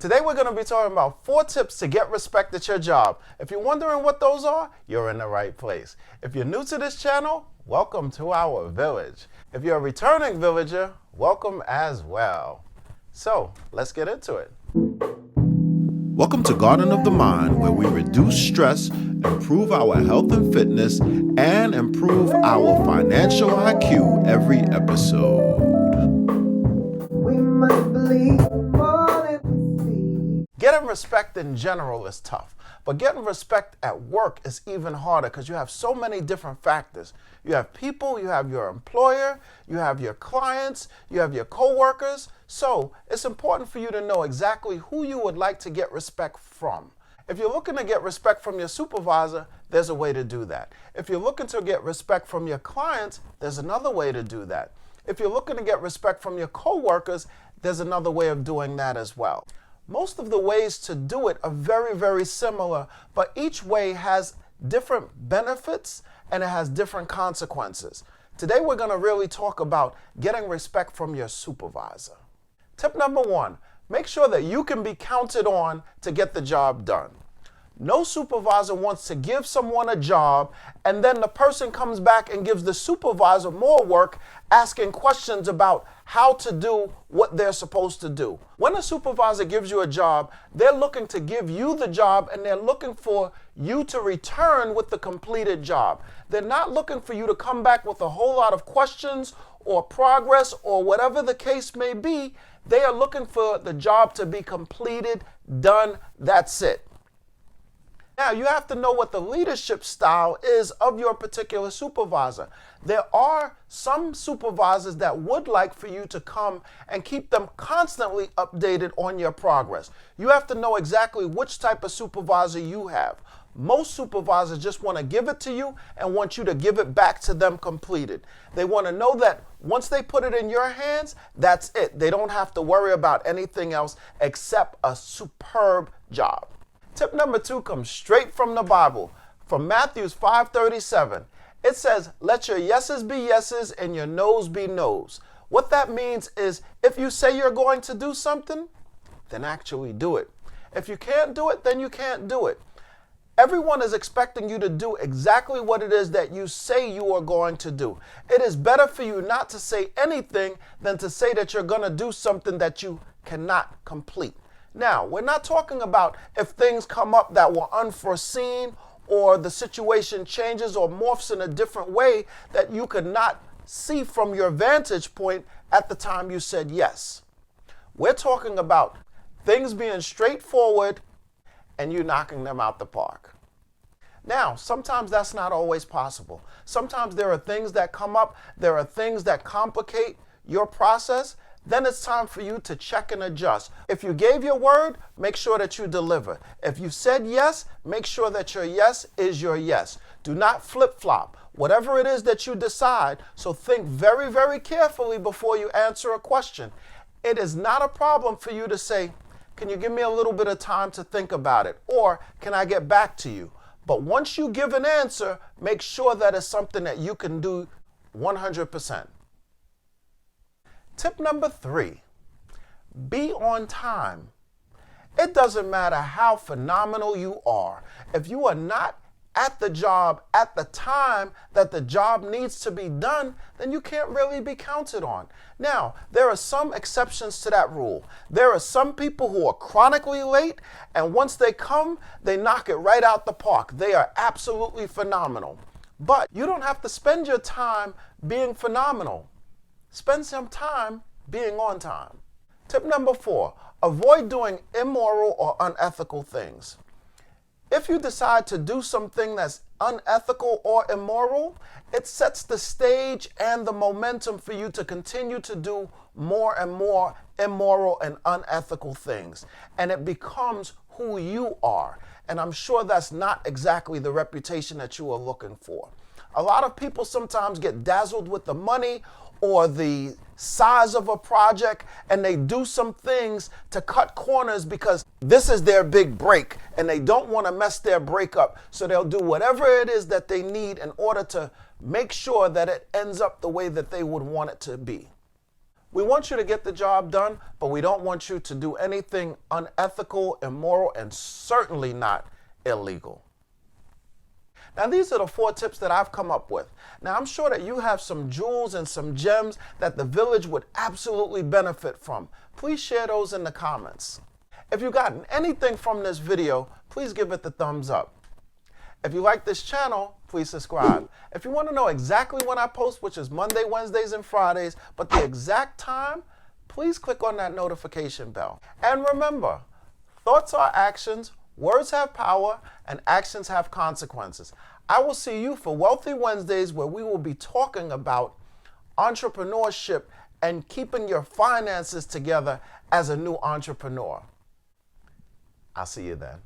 Today we're going to be talking about 4 tips to get respect at your job. If you're wondering what those are, you're in the right place. If you're new to this channel, welcome to our village. If you're a returning villager, welcome as well. So let's get into it. Welcome to Garden of the Mind, where we reduce stress, improve our health and fitness, and improve our financial IQ every episode. We must believe. Getting respect in general is tough, but getting respect at work is even harder because you have so many different factors. You have people, you have your employer, you have your clients, you have your coworkers. So it's important for you to know exactly who you would like to get respect from. If you're looking to get respect from your supervisor, there's a way to do that. If you're looking to get respect from your clients, there's another way to do that. If you're looking to get respect from your coworkers, there's another way of doing that as well. Most of the ways to do it are very, very similar, but each way has different benefits and it has different consequences. Today we're going to really talk about getting respect from your supervisor. Tip number 1, make sure that you can be counted on to get the job done. No supervisor wants to give someone a job and then the person comes back and gives the supervisor more work asking questions about how to do what they're supposed to do. When a supervisor gives you a job, they're looking to give you the job and they're looking for you to return with the completed job. They're not looking for you to come back with a whole lot of questions or progress or whatever the case may be. They are looking for the job to be completed, done, that's it. Now, you have to know what the leadership style is of your particular supervisor. There are some supervisors that would like for you to come and keep them constantly updated on your progress. You have to know exactly which type of supervisor you have. Most supervisors just want to give it to you and want you to give it back to them completed. They want to know that once they put it in your hands, that's it. They don't have to worry about anything else except a superb job. Tip number 2 comes straight from the Bible, from Mathew 5:37. It says, let your yeses be yeses and your noes be noes. What that means is if you say you're going to do something, then actually do it. If you can't do it, then you can't do it. Everyone is expecting you to do exactly what it is that you say you are going to do. It is better for you not to say anything than to say that you're going to do something that you cannot complete. Now, we're not talking about if things come up that were unforeseen or the situation changes or morphs in a different way that you could not see from your vantage point at the time you said yes. We're talking about things being straightforward and you knocking them out the park. Now, sometimes that's not always possible. Sometimes there are things that come up, there are things that complicate your process. Then it's time for you to check and adjust. If you gave your word, make sure that you deliver. If you said yes, make sure that your yes is your yes. Do not flip-flop. Whatever it is that you decide, so think very, very carefully before you answer a question. It is not a problem for you to say, can you give me a little bit of time to think about it? Or can I get back to you? But once you give an answer, make sure that it's something that you can do 100%. Tip number 3, be on time. It doesn't matter how phenomenal you are. If you are not at the job at the time that the job needs to be done, then you can't really be counted on. Now, there are some exceptions to that rule. There are some people who are chronically late, and once they come, they knock it right out the park. They are absolutely phenomenal. But you don't have to spend your time being phenomenal. Spend some time being on time. Tip number 4, avoid doing immoral or unethical things. If you decide to do something that's unethical or immoral, it sets the stage and the momentum for you to continue to do more and more immoral and unethical things. And it becomes who you are. And I'm sure that's not exactly the reputation that you are looking for. A lot of people sometimes get dazzled with the money or the size of a project, and they do some things to cut corners because this is their big break and they don't want to mess their break up. So they'll do whatever it is that they need in order to make sure that it ends up the way that they would want it to be. We want you to get the job done, but we don't want you to do anything unethical, immoral, and certainly not illegal. Now, these are the 4 tips that I've come up with. Now, I'm sure that you have some jewels and some gems that the village would absolutely benefit from. Please share those in the comments. If you've gotten anything from this video, please give it the thumbs up. If you like this channel, please subscribe. If you want to know exactly when I post, which is Monday, Wednesdays, and Fridays, but the exact time, please click on that notification bell. And remember, thoughts are actions, words have power, and actions have consequences. I will see you for Wealthy Wednesdays, where we will be talking about entrepreneurship and keeping your finances together as a new entrepreneur. I'll see you then.